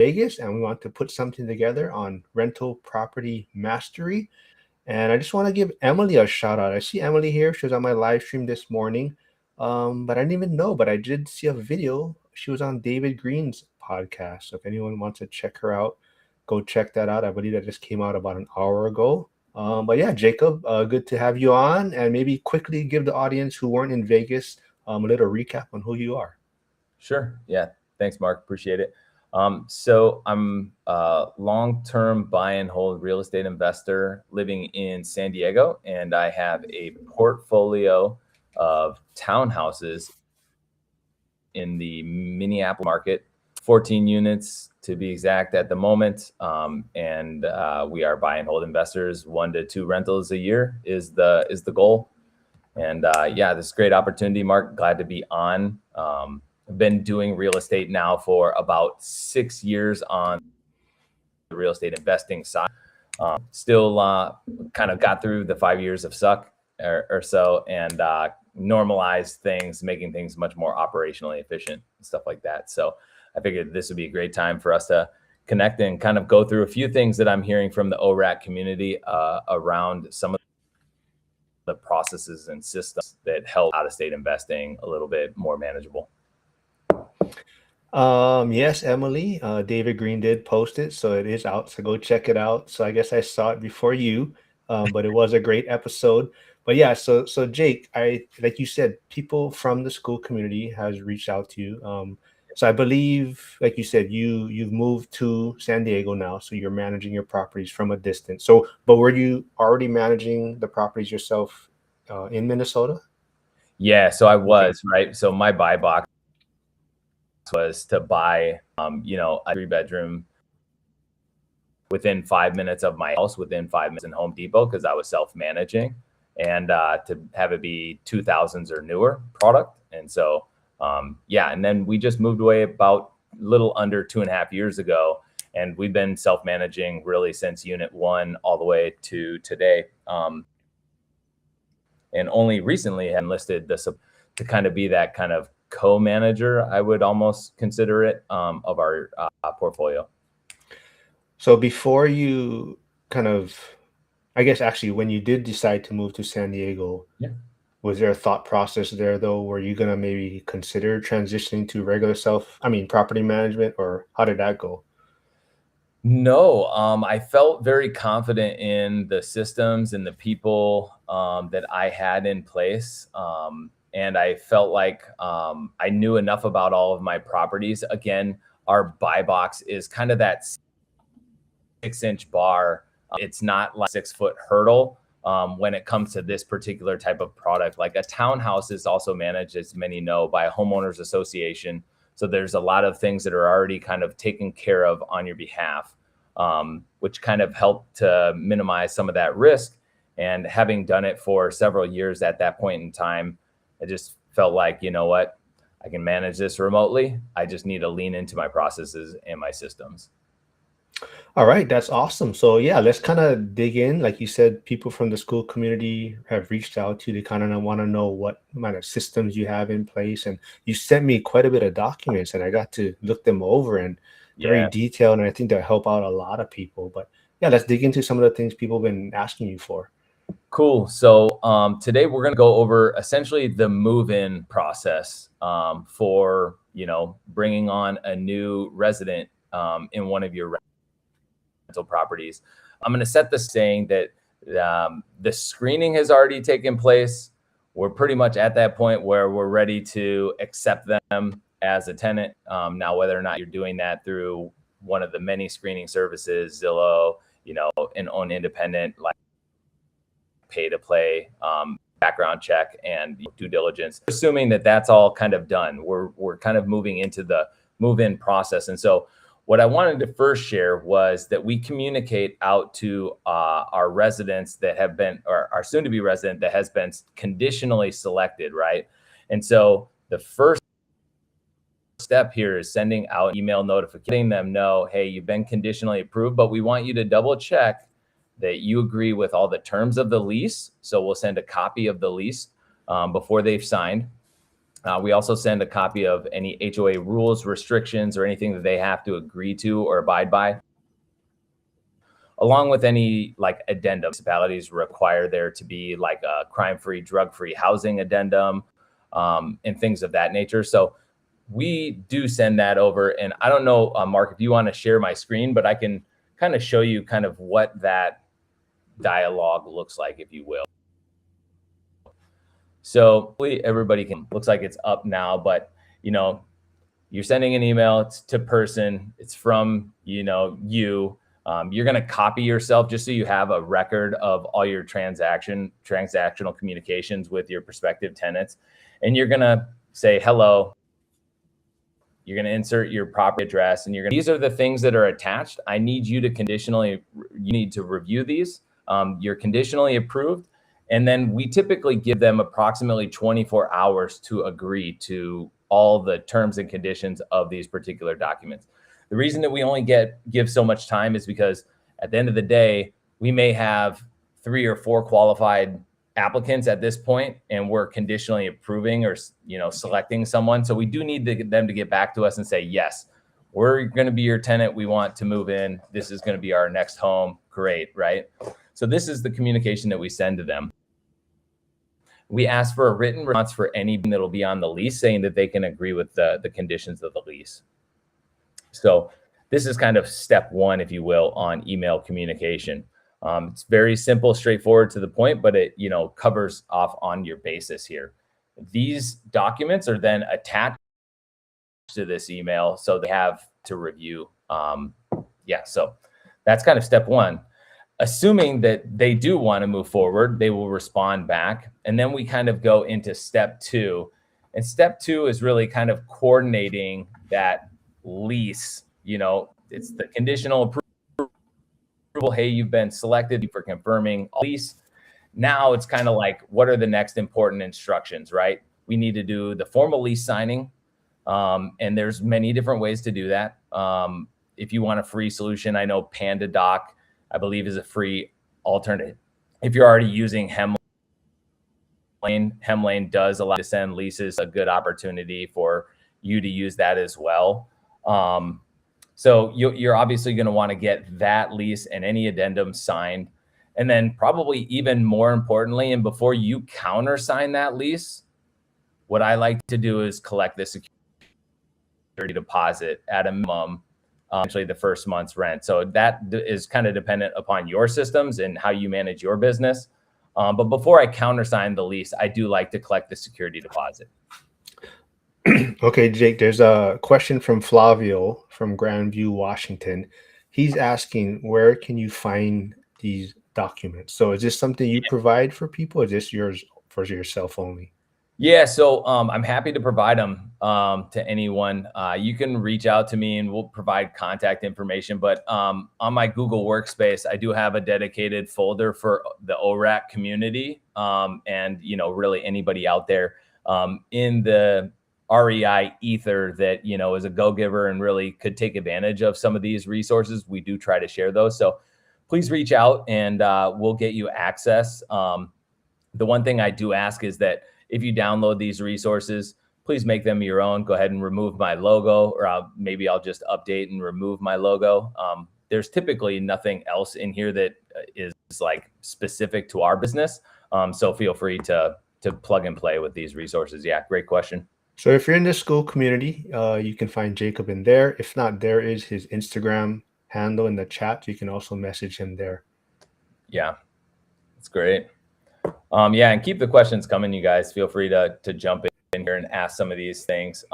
Vegas, and we want to put something together on rental property mastery. And I just want to give Emily a shout out. I see Emily here. She was on my live stream this morning, but I didn't even know. But I did see a video. She was on David Green's podcast. So if anyone wants to check her out, go check that out. I believe that just came out about an hour ago. But yeah, Jacob, good to have you on. And maybe quickly give the audience who weren't in Vegas a little recap on who you are. Sure. Yeah. Thanks, Mark. Appreciate it. So I'm a long-term buy and hold real estate investor living in San Diego, and I have a portfolio of townhouses in the Minneapolis market, 14 units to be exact at the moment. And we are buy and hold investors. 1 to 2 rentals a year is the goal. And yeah, this is a great opportunity, Mark. Glad to be on. I've been doing real estate now for about 6 years on the real estate investing side. Still kind of got through the 5 years of suck or so, and normalized things, making things much more operationally efficient and stuff like that. So I figured this would be a great time for us to connect and kind of go through a few things that I'm hearing from the ORAC community around some of the processes and systems that help out-of-state investing a little bit more manageable. Yes, Emily, David Green did post it, so it is out. So go check it out. So I guess I saw it before you, but it was a great episode. But yeah, so Jake, like you said, people from the school community has reached out to you. So I believe, like you said, you've moved to San Diego now, so you're managing your properties from a distance. So, but were you already managing the properties yourself in Minnesota? Yeah, so I was, right. So my buy box was to buy, a 3-bedroom within 5 minutes of my house, within 5 minutes in Home Depot, because I was self-managing, and to have it be 2000s or newer product. And so, yeah, and then we just moved away about a little under 2.5 years ago, and we've been self-managing really since unit 1 all the way to today. And only recently had enlisted this to kind of be that kind of co-manager, I would almost consider it, of our portfolio. So before you kind of, I guess actually when you did decide to move to San Diego, Yeah. Was there a thought process there though? Were you gonna maybe consider transitioning to regular property management, or how did that go? No, I felt very confident in the systems and the people that I had in place. And I felt like I knew enough about all of my properties. Again, our buy box is kind of that 6-inch bar. It's not like 6-foot hurdle when it comes to this particular type of product. Like a townhouse is also managed, as many know, by a homeowners association. So there's a lot of things that are already kind of taken care of on your behalf, which kind of helped to minimize some of that risk. And having done it for several years at that point in time, I just felt like, you know what, I can manage this remotely. I just need to lean into my processes and my systems. All right, that's awesome. So yeah, let's kind of dig in. Like you said, people from the school community have reached out to you. They kind of want to know what kind of systems you have in place. And you sent me quite a bit of documents, and I got to look them over, and very detailed. And I think they'll help out a lot of people. But yeah, let's dig into some of the things people have been asking you for. Cool. So today we're going to go over essentially the move-in process for, bringing on a new resident in one of your rental properties. I'm going to set the saying that the screening has already taken place. We're pretty much at that point where we're ready to accept them as a tenant. Now, whether or not you're doing that through one of the many screening services, Zillow, an own independent, like pay to play, background check, and due diligence, assuming that that's all kind of done, we're kind of moving into the move-in process. And so what I wanted to first share was that we communicate out to our residents that have been, or our soon-to-be resident that has been conditionally selected, right? And so the first step here is sending out email notification, letting them know, hey, you've been conditionally approved, but we want you to double check that you agree with all the terms of the lease. So we'll send a copy of the lease before they've signed. We also send a copy of any HOA rules, restrictions, or anything that they have to agree to or abide by, along with any like addendum. Municipalities require there to be like a crime-free, drug-free housing addendum, and things of that nature. So we do send that over. And I don't know, Mark, if you want to share my screen, but I can kind of show you kind of what that dialogue looks like, if you will. So everybody can, looks like it's up now, but you know, you're sending an email, it's to person, it's from, you know, you. You're going to copy yourself just so you have a record of all your transactional communications with your prospective tenants. And you're going to say, hello. You're going to insert your property address, and these are the things that are attached. I need you to you need to review these. You're conditionally approved. And then we typically give them approximately 24 hours to agree to all the terms and conditions of these particular documents. The reason that we only give so much time is because at the end of the day, we may have 3 or 4 qualified applicants at this point, and we're conditionally approving or, you know, selecting someone. So we do need them to get back to us and say, yes, we're going to be your tenant. We want to move in. This is going to be our next home. Great. Right. So this is the communication that we send to them. We ask for a written response for anything that'll be on the lease, saying that they can agree with the conditions of the lease. So this is kind of step 1, if you will, on email communication. It's very simple, straightforward, to the point, but it, you know, covers off on your basis here. These documents are then attached to this email, so they have to review. Yeah, so that's kind of step 1. Assuming that they do want to move forward, they will respond back. And then we kind of go into step 2. And step 2 is really kind of coordinating that lease. You know, it's the conditional approval. Hey, you've been selected for confirming lease. Now it's kind of like, what are the next important instructions, right? We need to do the formal lease signing. And there's many different ways to do that. If you want a free solution, I know PandaDoc, I believe, is a free alternative. If you're already using Hemlane does allow you to send leases, a good opportunity for you to use that as well. So you're obviously going to want to get that lease and any addendum signed. And then probably even more importantly, and before you countersign that lease, what I like to do is collect the security deposit at a minimum, actually the first month's rent. So that is kind of dependent upon your systems and how you manage your business. But before I countersign the lease, I do like to collect the security deposit. Okay, Jake, there's a question from Flavio from Grandview, Washington. He's asking, where can you find these documents? So is this something you provide for people, or is this yours for yourself only? Yeah, so I'm happy to provide them to anyone. You can reach out to me and we'll provide contact information. But on my Google Workspace, I do have a dedicated folder for the ORAC community, and, you know, really anybody out there in the REI ether that, you know, is a go-giver and really could take advantage of some of these resources. We do try to share those. So please reach out and we'll get you access. The one thing I do ask is that if you download these resources, please make them your own. Go ahead and remove my logo, or maybe I'll just update and remove my logo. There's typically nothing else in here that is like specific to our business. So feel free to plug and play with these resources. Yeah, great question. So if you're in the school community, you can find Jacob in there. If not, there is his Instagram handle in the chat. You can also message him there. Yeah, that's great. Yeah, and keep the questions coming, you guys. Feel free to jump in here and ask some of these things.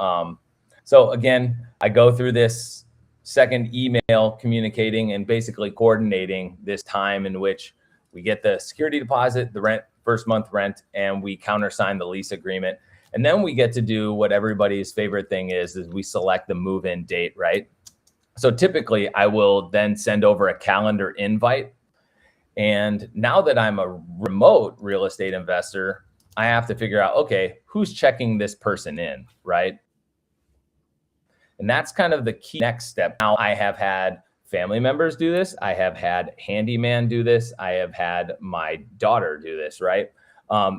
So again, I go through this second email communicating and basically coordinating this time in which we get the security deposit, the rent, first month rent, and we countersign the lease agreement. And then we get to do what everybody's favorite thing is we select the move-in date, right? So typically I will then send over a calendar invite. And now that I'm a remote real estate investor, I have to figure out, okay, who's checking this person in, right? And that's kind of the key next step. Now I have had family members do this. I have had handyman do this. I have had my daughter do this, right?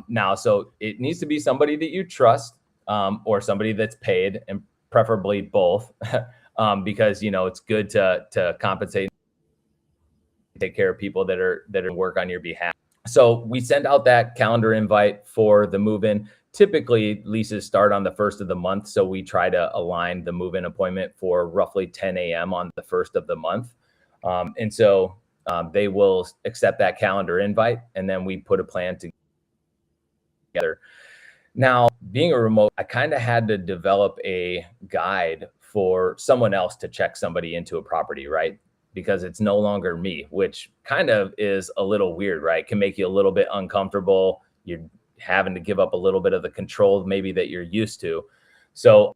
Now, so it needs to be somebody that you trust. or somebody that's paid, and preferably both, because it's good to compensate, take care of people that are work on your behalf. So we send out that calendar invite for the move-in. Typically, leases start on the first of the month, so we try to align the move-in appointment for roughly 10 a.m. on the first of the month. And so they will accept that calendar invite, and then we put a plan together. Now, being a remote, I kind of had to develop a guide for someone else to check somebody into a property, right? Because it's no longer me, which kind of is a little weird, right? Can make you a little bit uncomfortable. You're having to give up a little bit of the control maybe that you're used to. So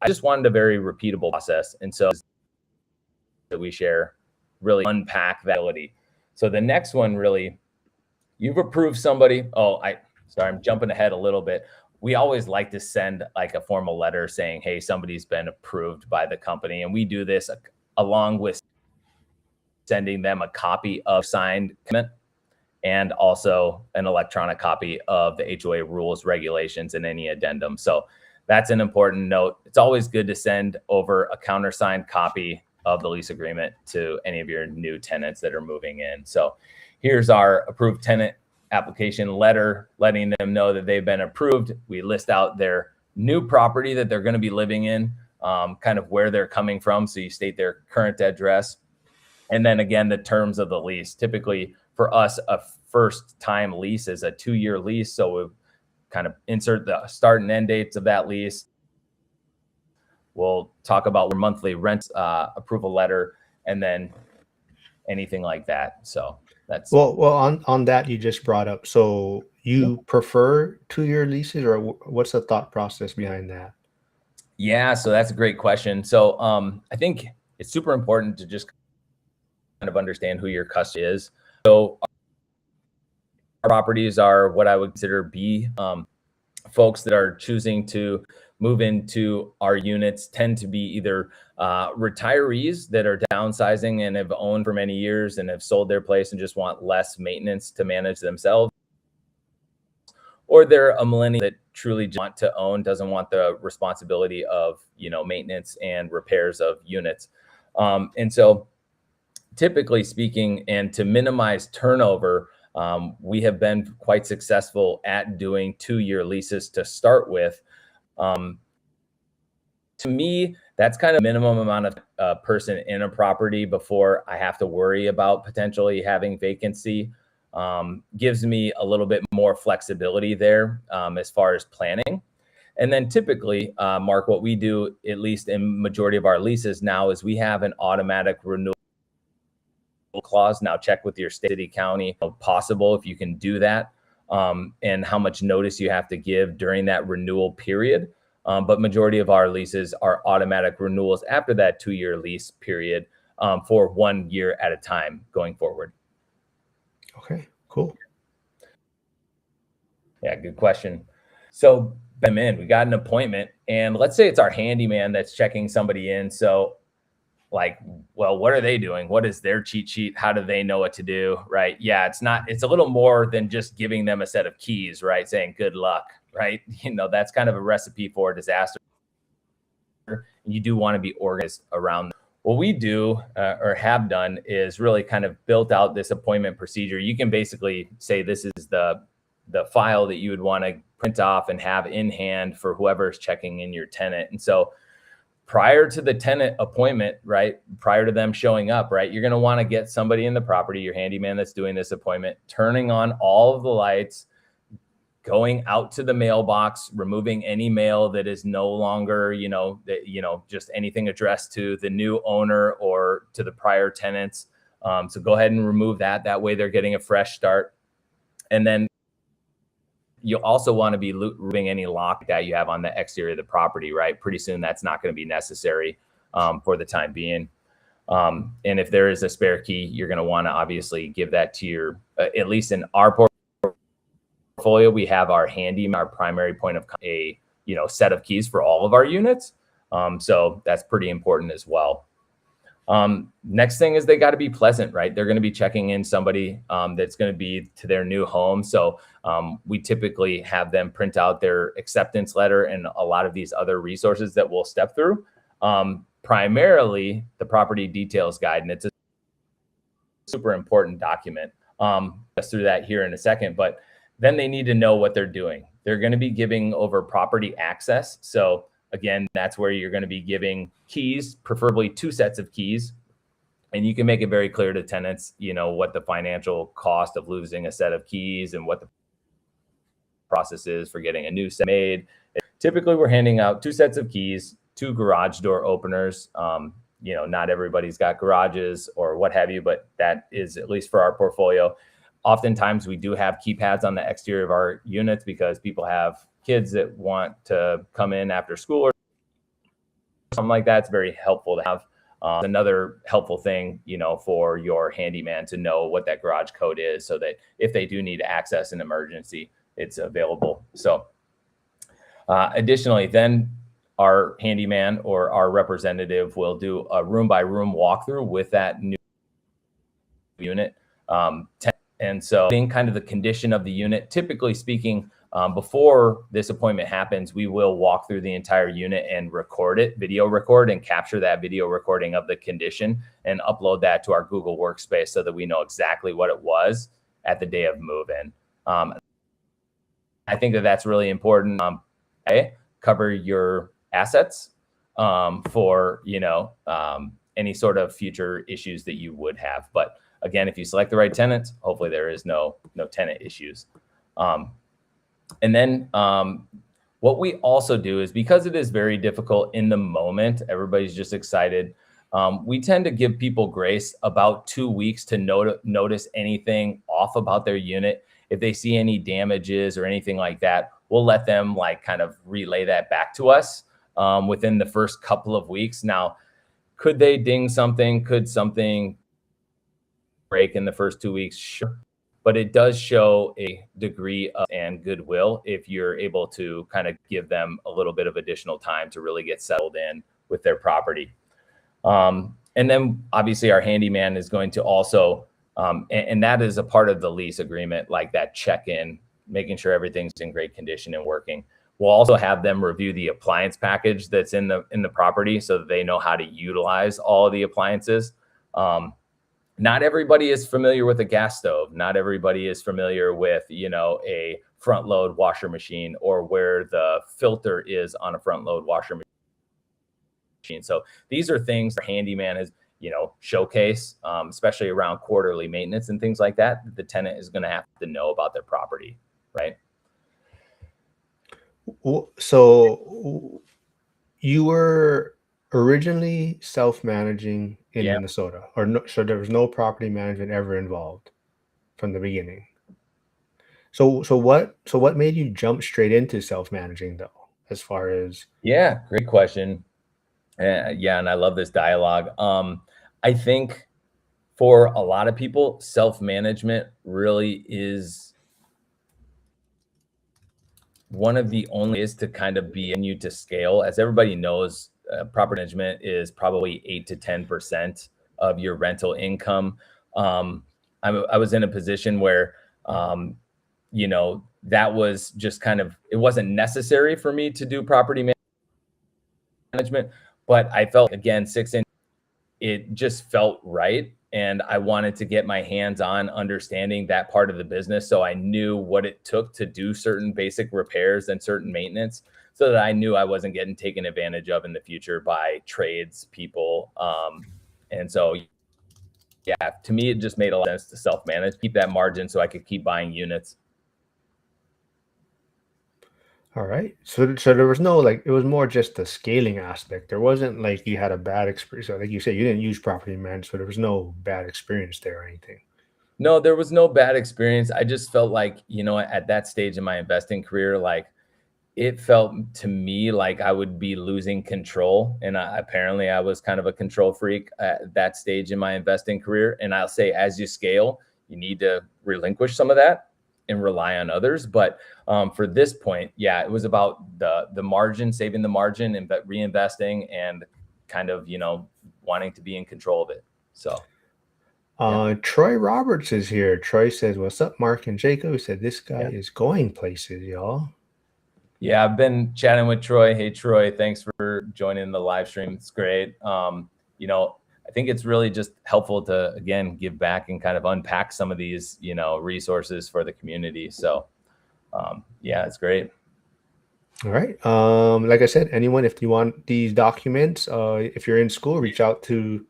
I just wanted a very repeatable process. And so that we share really unpack that ability. So the next one, really, you've approved somebody. Sorry, I'm jumping ahead a little bit. We always like to send like a formal letter saying, hey, somebody's been approved by the company. And we do this along with sending them a copy of signed commitment and also an electronic copy of the HOA rules, regulations, and any addendum. So that's an important note. It's always good to send over a countersigned copy of the lease agreement to any of your new tenants that are moving in. So here's our approved tenant application letter, letting them know that they've been approved. We list out their new property that they're going to be living in, kind of where they're coming from. So you state their current address. And then again, the terms of the lease. Typically for us, a first time lease is a 2-year lease. So we kind of insert the start and end dates of that lease. We'll talk about your monthly rent approval letter, and then anything like that. So that's well on that you just brought up. So you prefer 2-year leases, or what's the thought process behind that? Yeah, so that's a great question. So I think it's super important to just kind of understand who your customer is. So our properties are what I would consider B. Folks that are choosing to move into our units tend to be either retirees that are downsizing and have owned for many years and have sold their place and just want less maintenance to manage themselves, or they're a millennial that truly want to own, doesn't want the responsibility of maintenance and repairs of units. And so typically speaking, and to minimize turnover, we have been quite successful at doing 2-year leases to start with. To me, that's kind of minimum amount of person in a property before I have to worry about potentially having vacancy. Gives me a little bit more flexibility there as far as planning. And then typically, Mark, what we do, at least in majority of our leases now, is we have an automatic renewal clause. Now check with your state, city, county, possible if you can do that, and how much notice you have to give during that renewal period. But majority of our leases are automatic renewals after that 2-year lease period, for 1 year at a time going forward. Okay, cool. Yeah, good question. So we got an appointment, and let's say it's our handyman that's checking somebody in. So like, well, what are they doing? What is their cheat sheet? How do they know what to do? Right. Yeah. It's a little more than just giving them a set of keys, right? Saying good luck, right? That's kind of a recipe for disaster. You do want to be organized around them. What we do or have done is really kind of built out this appointment procedure. You can basically say this is the file that you would want to print off and have in hand for whoever's checking in your tenant. And so prior to the tenant appointment, right, prior to them showing up, right, you're going to want to get somebody in the property, your handyman that's doing this appointment, turning on all of the lights, going out to the mailbox, removing any mail that is no longer, just anything addressed to the new owner or to the prior tenants. So go ahead and remove that. That way they're getting a fresh start. And then you also want to be removing any lock that you have on the exterior of the property, right? Pretty soon that's not going to be necessary for the time being. And if there is a spare key, you're going to want to obviously give that to your, at least in our portfolio, we have our handyman, our primary point of a set of keys for all of our units. So that's pretty important as well. Next thing is they got to be pleasant, right? They're going to be checking in somebody that's going to be to their new home. So we typically have them print out their acceptance letter and a lot of these other resources that we'll step through. Primarily the property details guide, and it's a super important document. Let's through that here in a second, but then they need to know what they're doing. They're going to be giving over property access. So again, that's where you're going to be giving keys, preferably 2 sets of keys. And you can make it very clear to tenants, what the financial cost of losing a set of keys and what the process is for getting a new set made. Typically, we're handing out 2 sets of keys, 2 garage door openers. Not everybody's got garages or what have you, but that is at least for our portfolio. Oftentimes we do have keypads on the exterior of our units because people have kids that want to come in after school or something like that. It's very helpful to have. Another helpful thing, for your handyman to know what that garage code is so that if they do need to access an emergency, it's available. So additionally, then our handyman or our representative will do a room by room walkthrough with that new unit. And so being kind of the condition of the unit, typically speaking, before this appointment happens, we will walk through the entire unit and record it, video record, and capture that video recording of the condition and upload that to our Google Workspace so that we know exactly what it was at the day of move-in. I think that that's really important. Cover your assets for any sort of future issues that you would have. But again, if you select the right tenant, hopefully there is no tenant issues. And then what we also do is, because it is very difficult in the moment, everybody's just excited. We tend to give people grace about 2 weeks to notice anything off about their unit. If they see any damages or anything like that, we'll let them kind of relay that back to us within the first couple of weeks. Now, could they ding something? Could something break in the first 2 weeks? Sure. But it does show a degree of and goodwill if you're able to kind of give them a little bit of additional time to really get settled in with their property. And then obviously our handyman is going to also, and that is a part of the lease agreement, like that check-in, making sure everything's in great condition and working. We'll also have them review the appliance package that's in the property so that they know how to utilize all of the appliances. Not everybody is familiar with a gas stove. Not everybody is familiar with, a front load washer machine or where the filter is on a front load washer machine. So these are things the handyman has, showcase, especially around quarterly maintenance and things like that. The tenant is going to have to know about their property, right? So you were originally self-managing in Minnesota, or no, so there was no property management ever involved from the beginning. So what made you jump straight into self-managing though, as far as? Yeah, great question. And I love this dialogue. I think for a lot of people, self-management really is one of the only ways to kind of be in you to scale. As everybody knows, property management is probably 8 to 10% of your rental income. I was in a position where, that was just kind of, it wasn't necessary for me to do property management, but I felt, again, it just felt right. And I wanted to get my hands on understanding that part of the business. So I knew what it took to do certain basic repairs and certain maintenance so that I knew I wasn't getting taken advantage of in the future by trades people. And so, to me, it just made a lot of sense to self-manage, keep that margin so I could keep buying units. All right. So there was no, it was more just the scaling aspect. There wasn't like you had a bad experience. So like you said, you didn't use property management, so there was no bad experience there or anything. No, there was no bad experience. I just felt like, at that stage in my investing career, it felt to me like I would be losing control. And apparently I was kind of a control freak at that stage in my investing career. And I'll say, as you scale, you need to relinquish some of that and rely on others. But for this point, it was about the margin, saving the margin and reinvesting and kind of, wanting to be in control of it. So. Troy Roberts is here. Troy says, "What's up, Mark and Jacob?" He said, "This guy is going places, y'all." Yeah, I've been chatting with Troy. Hey, Troy, thanks for joining the live stream. It's great. I think it's really just helpful to, again, give back and kind of unpack some of these, resources for the community. So, yeah, it's great. All right. Like I said, anyone, if you want these documents, if you're in school, reach out to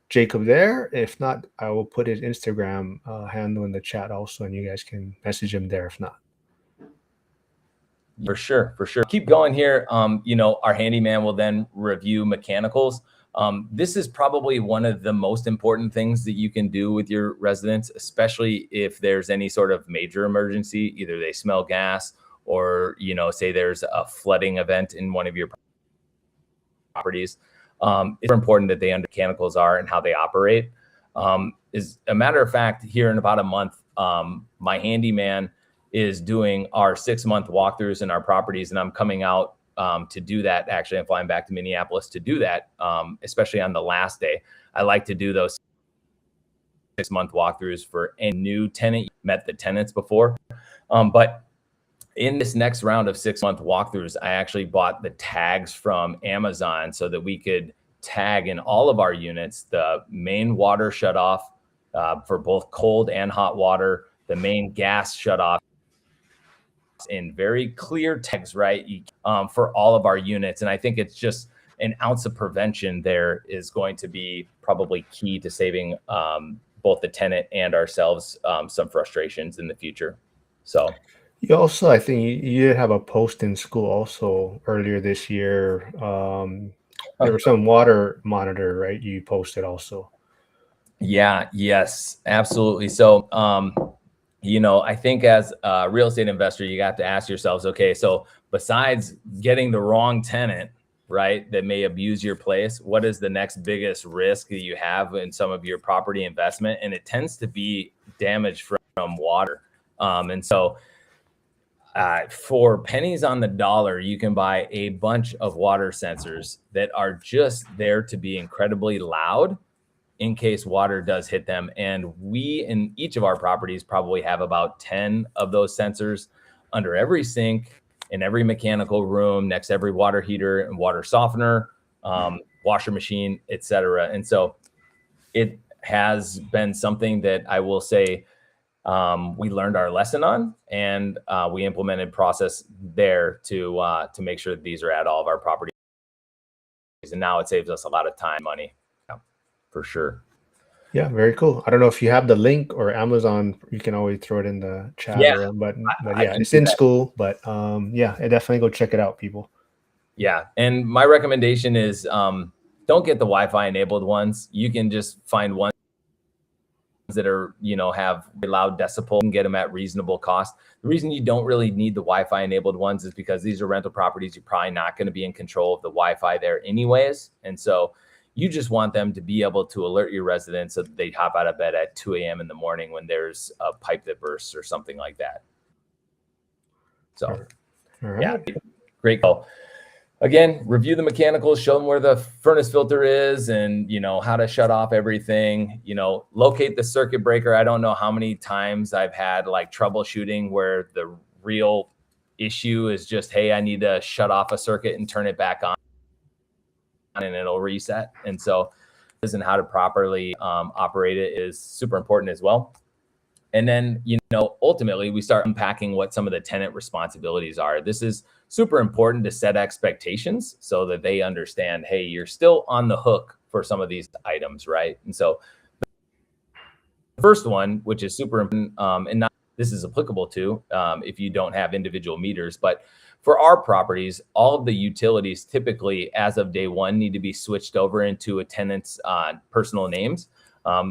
Jacob there. If not, I will put his Instagram handle in the chat also, and you guys can message him there if not. For sure. Keep going here. Our handyman will then review mechanicals. This is probably one of the most important things that you can do with your residents, especially if there's any sort of major emergency. Either they smell gas or, say there's a flooding event in one of your properties. It's important that they understand what mechanicals are and how they operate. As a matter of fact, here in about a month, my handyman is doing our 6-month walkthroughs in our properties, and I'm coming out to do that. Actually, I'm flying back to Minneapolis to do that, especially on the last day. I like to do those 6-month walkthroughs for a new tenant. Met the tenants before, but in this next round of 6-month walkthroughs, I actually bought the tags from Amazon so that we could tag in all of our units the main water shutoff for both cold and hot water, the main gas shutoff, in very clear tags, right, for all of our units. And I think it's just an ounce of prevention there is going to be probably key to saving both the tenant and ourselves some frustrations in the future. So you also, I think you did have a post in school also earlier this year. There was some water monitor, right? You posted also. Yeah, yes, absolutely. So I think as a real estate investor, you got to ask yourselves, okay, so besides getting the wrong tenant, right, that may abuse your place, what is the next biggest risk that you have in some of your property investment? And it tends to be damage from water. And so for pennies on the dollar, you can buy a bunch of water sensors that are just there to be incredibly loud in case water does hit them. And we, in each of our properties, probably have about 10 of those sensors under every sink, in every mechanical room, next to every water heater and water softener, washer machine, etc. And so it has been something that I will say we learned our lesson on, and we implemented process there to make sure that these are at all of our properties. And now it saves us a lot of time, money. For sure. Yeah, very cool. I don't know if you have the link or Amazon, you can always throw it in the chat. Yeah, but yeah, it's in school. But yeah, definitely go check it out, people. Yeah, and my recommendation is don't get the Wi-Fi enabled ones. You can just find ones that are, have loud decibel and get them at reasonable cost. The reason you don't really need the Wi-Fi enabled ones is because these are rental properties. You're probably not going to be in control of the Wi-Fi there anyways. And so you just want them to be able to alert your residents so that they hop out of bed at 2 a.m. in the morning when there's a pipe that bursts or something like that. So, all right. Yeah, great call. Again, review the mechanicals, show them where the furnace filter is and, how to shut off everything, locate the circuit breaker. I don't know how many times I've had like troubleshooting where the real issue is just, hey, I need to shut off a circuit and turn it back on and it'll reset. And so and how to properly operate it is super important as well. And then, ultimately we start unpacking what some of the tenant responsibilities are. This is super important to set expectations so that they understand, hey, you're still on the hook for some of these items, right? And so the first one, which is super important, and not this is applicable to if you don't have individual meters, but for our properties, all of the utilities typically, as of day one, need to be switched over into a tenant's personal names.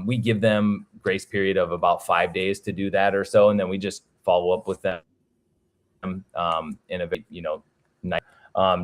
We give them grace period of about 5 days to do that or so, and then we just follow up with them in a night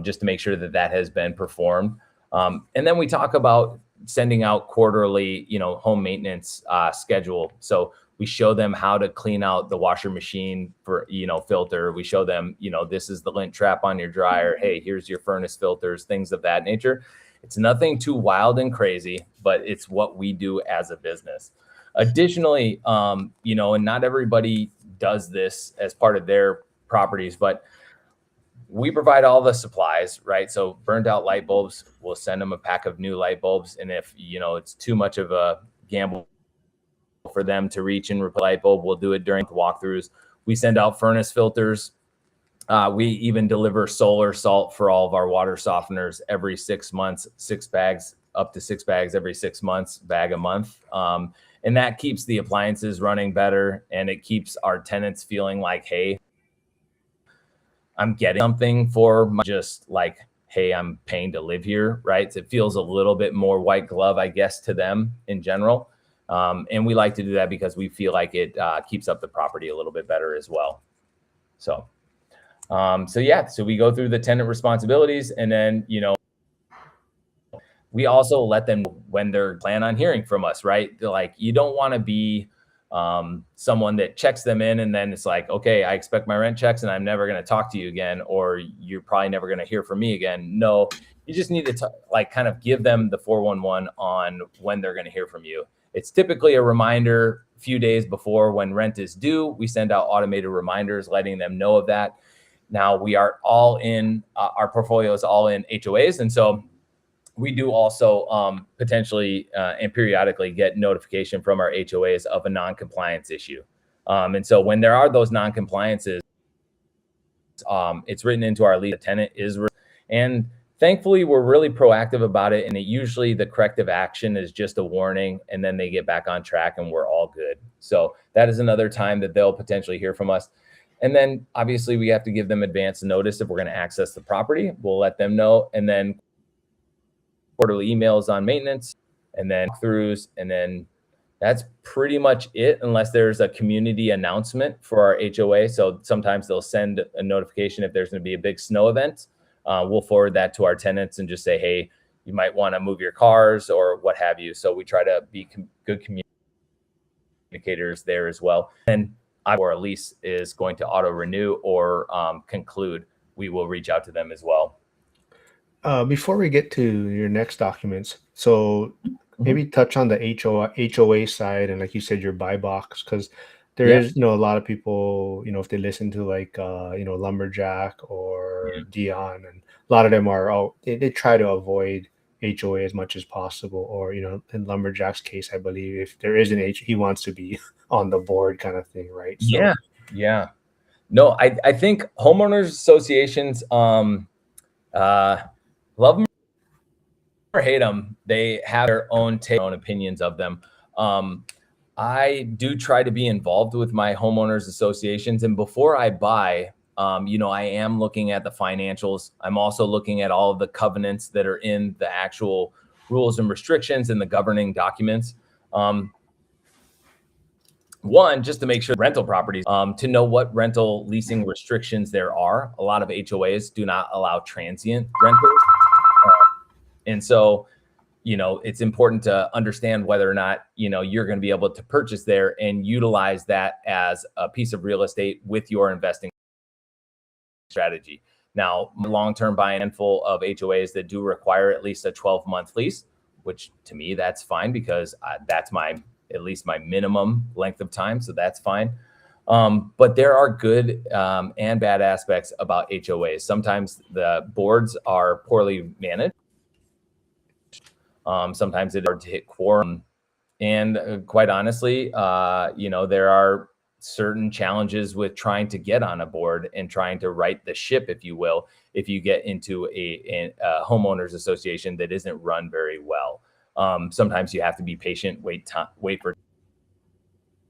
just to make sure that that has been performed. And then we talk about sending out quarterly, home maintenance schedule. So we show them how to clean out the washer machine for, filter. We show them, this is the lint trap on your dryer. Hey, here's your furnace filters, things of that nature. It's nothing too wild and crazy, but it's what we do as a business. Additionally, and not everybody does this as part of their properties, but we provide all the supplies, right? So burned out light bulbs, we'll send them a pack of new light bulbs. And if, it's too much of a gamble for them to reach and replace light bulb, we'll do it during the walkthroughs. We send out furnace filters. We even deliver solar salt for all of our water softeners every 6 months, 6 bags, up to 6 bags every 6 months, bag a month. And that keeps the appliances running better. And it keeps our tenants feeling like, hey, I'm getting something for just like, hey, I'm paying to live here, right? So it feels a little bit more white glove, I guess, to them in general. And we like to do that because we feel like it keeps up the property a little bit better as well. So we go through the tenant responsibilities, and then, we also let them know when they're plan on hearing from us, right? They're like, you don't want to be someone that checks them in and then it's like, okay, I expect my rent checks and I'm never going to talk to you again, or you're probably never going to hear from me again. No, you just need to kind of give them the 411 on when they're going to hear from you. It's typically a reminder a few days before when rent is due. We send out automated reminders letting them know of that. Now we are all in, our portfolio is all in HOAs. And so we do also potentially and periodically get notification from our HOAs of a non-compliance issue. And so when there are those non-compliances, it's written into our lease. The tenant is, and thankfully we're really proactive about it. And usually the corrective action is just a warning, and then they get back on track and we're all good. So that is another time that they'll potentially hear from us. And then obviously we have to give them advance notice if we're going to access the property. We'll let them know, and then quarterly emails on maintenance, and then throughs, and then that's pretty much it, unless there's a community announcement for our HOA. So sometimes they'll send a notification if there's going to be a big snow event. We'll forward that to our tenants and just say, hey, you might want to move your cars or what have you. So we try to be good communicators there as well. And or a lease is going to auto renew or conclude, we will reach out to them as well. Before we get to your next documents, so maybe touch on the HOA side, and like you said, your buy box, because there is, a lot of people, if they listen to like, Lumberjack or Dion, and a lot of them are, they try to avoid HOA as much as possible, or, in Lumberjack's case, I believe if there is an he wants to be on the board kind of thing, right? So, yeah. No, I think homeowners associations, love them or hate them, they have their own opinions of them. I do try to be involved with my homeowners associations, and before I buy, I am looking at the financials. I'm also looking at all of the covenants that are in the actual rules and restrictions and the governing documents. One, just to make sure rental properties, to know what rental leasing restrictions there are. A lot of HOAs do not allow transient rentals. And so, it's important to understand whether or not, you're going to be able to purchase there and utilize that as a piece of real estate with your investing strategy. Now, long-term buying handful of HOAs that do require at least a 12-month lease, which to me, that's fine because that's at least my minimum length of time. So that's fine. But there are good and bad aspects about HOAs. Sometimes the boards are poorly managed. Sometimes it's hard to hit quorum. And quite honestly, there are certain challenges with trying to get on a board and trying to right the ship, if you will, if you get into a homeowners association that isn't run very well. Sometimes you have to be patient, wait for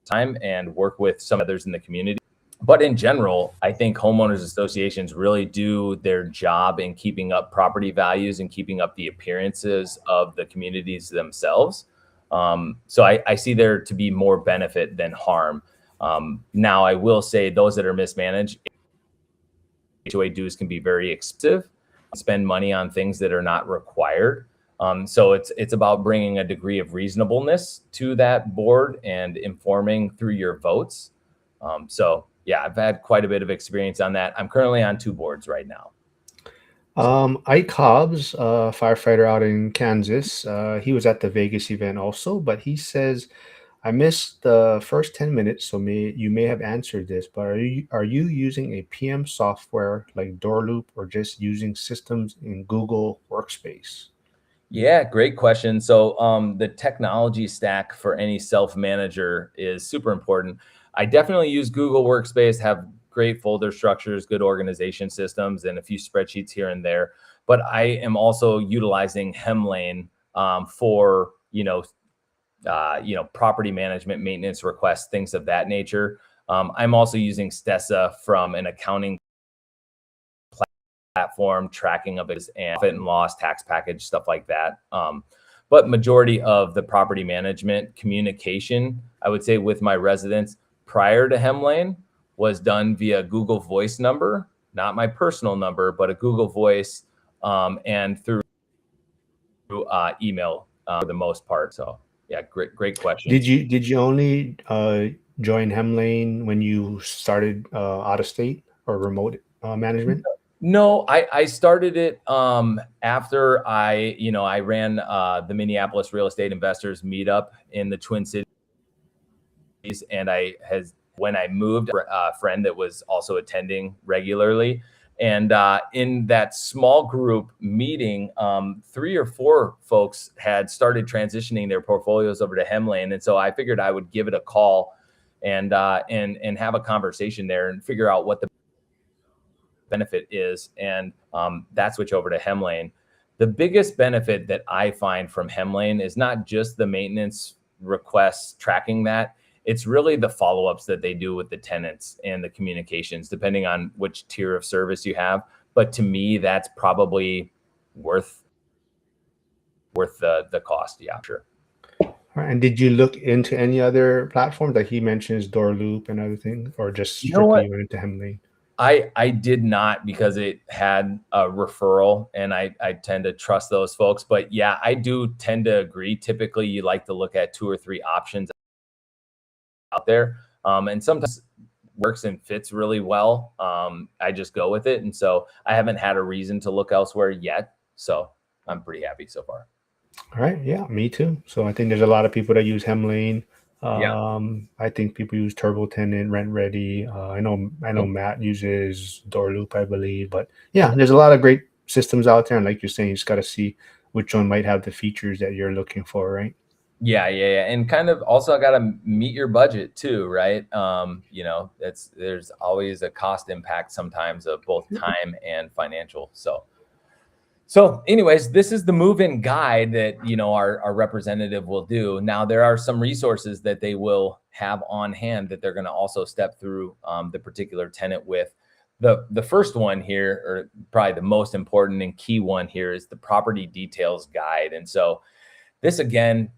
time, and work with some others in the community. But in general, I think homeowners associations really do their job in keeping up property values and keeping up the appearances of the communities themselves. So I see there to be more benefit than harm. Now, I will say those that are mismanaged, HOA dues can be very expensive. Spend money on things that are not required. So it's about bringing a degree of reasonableness to that board and informing through your votes. So yeah, I've had quite a bit of experience on that. I'm currently on 2 boards right now. Ike Hobbs, firefighter out in Kansas, he was at the Vegas event also, but he says, I missed the first 10 minutes, so you may have answered this, but are you using a PM software like Doorloop or just using systems in Google Workspace? Yeah, great question. So, the technology stack for any self manager is super important. I definitely use Google Workspace, have great folder structures, good organization systems, and a few spreadsheets here and there. But I am also utilizing Hemlane for property management, maintenance requests, things of that nature. I'm also using Stessa from an accounting platform, tracking of it and profit and loss, tax package, stuff like that. But majority of the property management communication, I would say, with my residents prior to Hemlane was done via Google Voice number, not my personal number, but a Google Voice, and through email for the most part. So yeah, great question. Did you only join Hemlane when you started out of state or remote management? No, I started it after I ran the Minneapolis Real Estate Investors Meetup in the Twin Cities, and when I moved, a friend that was also attending regularly, and in that small group meeting, 3 or 4 folks had started transitioning their portfolios over to Hemlane, and so I figured I would give it a call and have a conversation there and figure out what the benefit is, and that switch over to Hemlane. The biggest benefit that I find from Hemlane is not just the maintenance requests tracking that. It's really the follow-ups that they do with the tenants and the communications, depending on which tier of service you have. But to me, that's probably worth the cost. Yeah, sure. Right, and did you look into any other platforms that he mentions, Doorloop and other things, or just You know what? strictly went into Hemlane? I did not, because it had a referral, and I tend to trust those folks. But yeah, I do tend to agree. Typically, you like to look at 2 or 3 options out there, and sometimes works and fits really well. I just go with it, and so I haven't had a reason to look elsewhere yet. So I'm pretty happy so far. All right, yeah, me too. So I think there's a lot of people that use Hemlane. Yeah. I think people use Turbo Tenant, Rent Ready. I know Yep. Matt uses Doorloop, I believe. But yeah, there's a lot of great systems out there, and like you're saying, you just got to see which one might have the features that you're looking for, right? Yeah. And kind of also got to meet your budget too, right? There's always a cost impact sometimes of both time and financial. So anyways, this is the move-in guide that, our representative will do. Now, there are some resources that they will have on hand that they're going to also step through the particular tenant with. The first one here, or probably the most important and key one here, is the property details guide. And so this, again,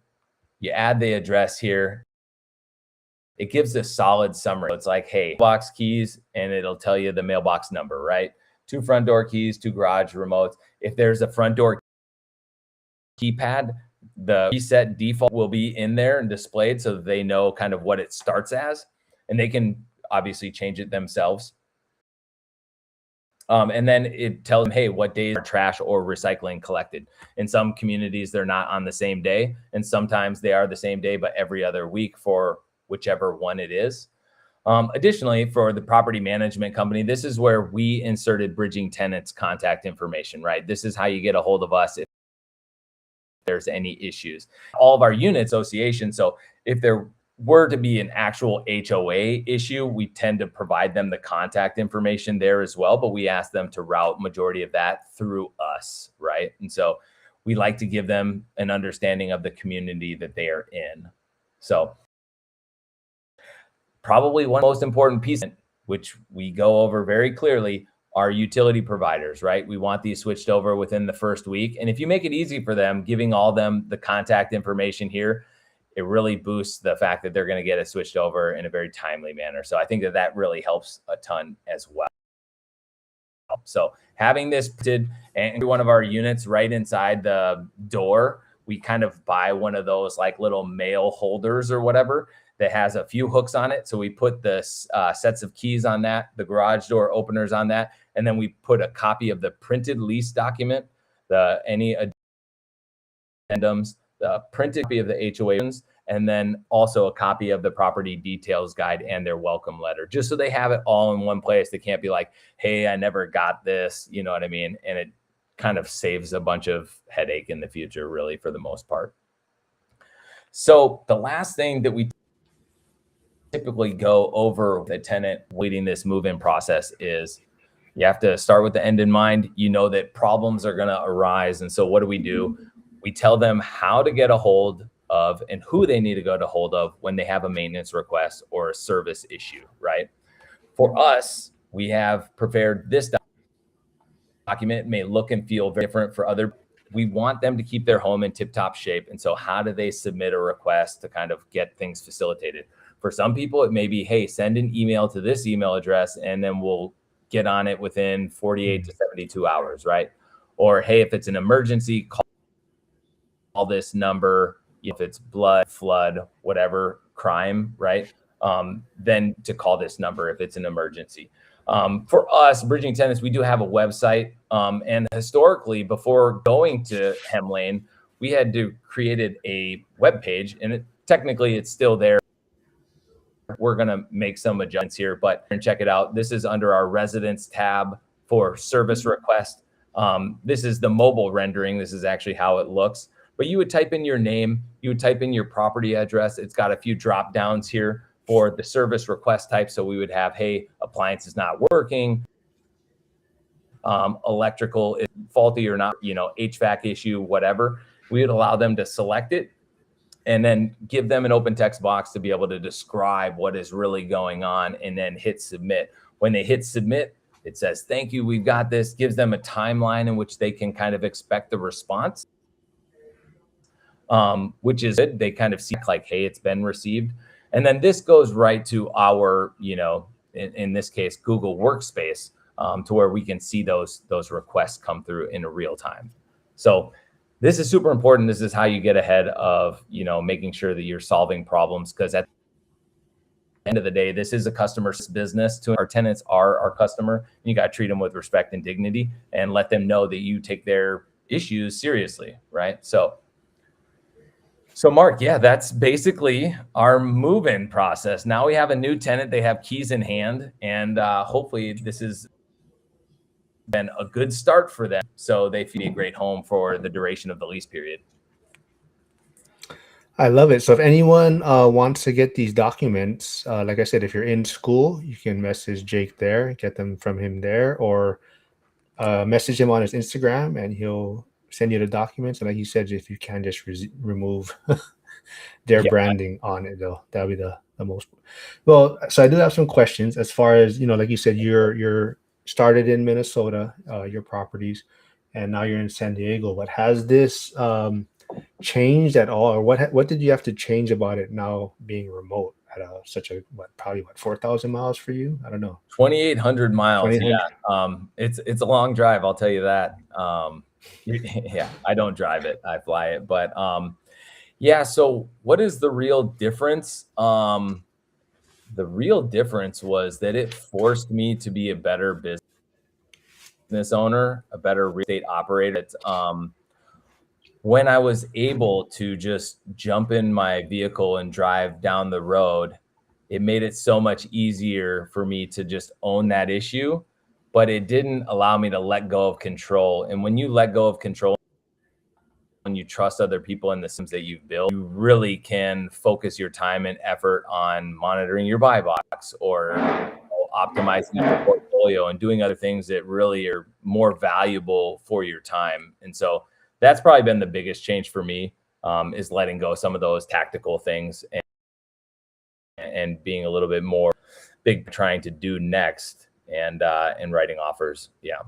you add the address here. It gives a solid summary. It's like, hey, box keys, and it'll tell you the mailbox number, right? 2 front door keys, 2 garage remotes. If there's a front door keypad, the reset default will be in there and displayed so that they know kind of what it starts as, and they can obviously change it themselves. And then it tells them, hey, what days are trash or recycling collected. In some communities, they're not on the same day, and sometimes they are the same day, but every other week for whichever one it is. Additionally, for the property management company, this is where we inserted Bridging Tenants contact information, right? This is how you get a hold of us if there's any issues. All of our unit associations, so if there were to be an actual HOA issue, we tend to provide them the contact information there as well, but we ask them to route majority of that through us, right? And so we like to give them an understanding of the community that they are in. So probably one of the most important pieces, which we go over very clearly, are utility providers, right? We want these switched over within the first week. And if you make it easy for them, giving all them the contact information here, it really boosts the fact that they're going to get it switched over in a very timely manner. So I think that really helps a ton as well. So having this printed and one of our units right inside the door, we kind of buy one of those like little mail holders or whatever that has a few hooks on it. So we put the sets of keys on that, the garage door openers on that, and then we put a copy of the printed lease document, any addendums, the printed copy of the HOAs, and then also a copy of the property details guide and their welcome letter, just so they have it all in one place. They can't be like, hey, I never got this, you know what I mean? And it kind of saves a bunch of headache in the future, really, for the most part. So the last thing that we typically go over with a tenant leading this move-in process is you have to start with the end in mind. You know that problems are going to arise. And so what do? We tell them how to get a hold of and who they need to go to hold of when they have a maintenance request or a service issue, right? For us, we have prepared this document. It may look and feel very different for other. We want them to keep their home in tip-top shape. And so how do they submit a request to kind of get things facilitated? For some people, it may be, hey, send an email to this email address, and then we'll get on it within 48 to 72 hours, right? Or, hey, if it's an emergency, call this number. If it's blood, flood, whatever crime, right? Then to call this number if it's an emergency. For us, Bridging Tenants, we do have a website. And historically, before going to Hemlane, we had to create a web page, and technically it's still there. We're going to make some adjustments here, but check it out. This is under our residents tab for service request. This is the mobile rendering. This is actually how it looks. But you would type in your name, you would type in your property address. It's got a few drop downs here for the service request type. So we would have, hey, appliance is not working, electrical is faulty or not, HVAC issue, whatever. We would allow them to select it and then give them an open text box to be able to describe what is really going on, and then hit submit. When they hit submit, it says, thank you, we've got this, gives them a timeline in which they can kind of expect the response, which is good. They kind of see like, hey, it's been received. And then this goes right to our, in this case, Google Workspace, to where we can see those requests come through in real time. So this is super important. This is how you get ahead of, making sure that you're solving problems, because at the end of the day, this is a customer's business. To our tenants are our customer. You got to treat them with respect and dignity, and let them know that you take their issues seriously, right? So Mark, yeah, that's basically our move-in process. Now we have a new tenant. They have keys in hand, and hopefully this has been a good start for them, so they feel a great home for the duration of the lease period. I love it. So if anyone wants to get these documents, like I said, if you're in school, you can message Jake there, get them from him there, or message him on his Instagram, and he'll send you the documents. And like you said, if you can just remove their branding on it, though, that'll be the most. Well, so I do have some questions as far as, like you said, you're started in Minnesota, your properties, and now you're in San Diego. But has this changed at all, or what did you have to change about it now being remote at such a probably 4,000 miles for you? I don't know. 2,800 miles. 2,800. Yeah. It's a long drive, I'll tell you that. Yeah, I don't drive it, I fly it. But yeah, so what is the real difference? The real difference was that it forced me to be a better business owner, a better real estate operator. When I was able to just jump in my vehicle and drive down the road, it made it so much easier for me to just own that issue, but it didn't allow me to let go of control. And when you let go of control and you trust other people in the systems that you've built, you really can focus your time and effort on monitoring your buy box, or optimizing your portfolio and doing other things that really are more valuable for your time. And so that's probably been the biggest change for me, is letting go of some of those tactical things and being a little bit more big, trying to do next, and writing offers. Yeah.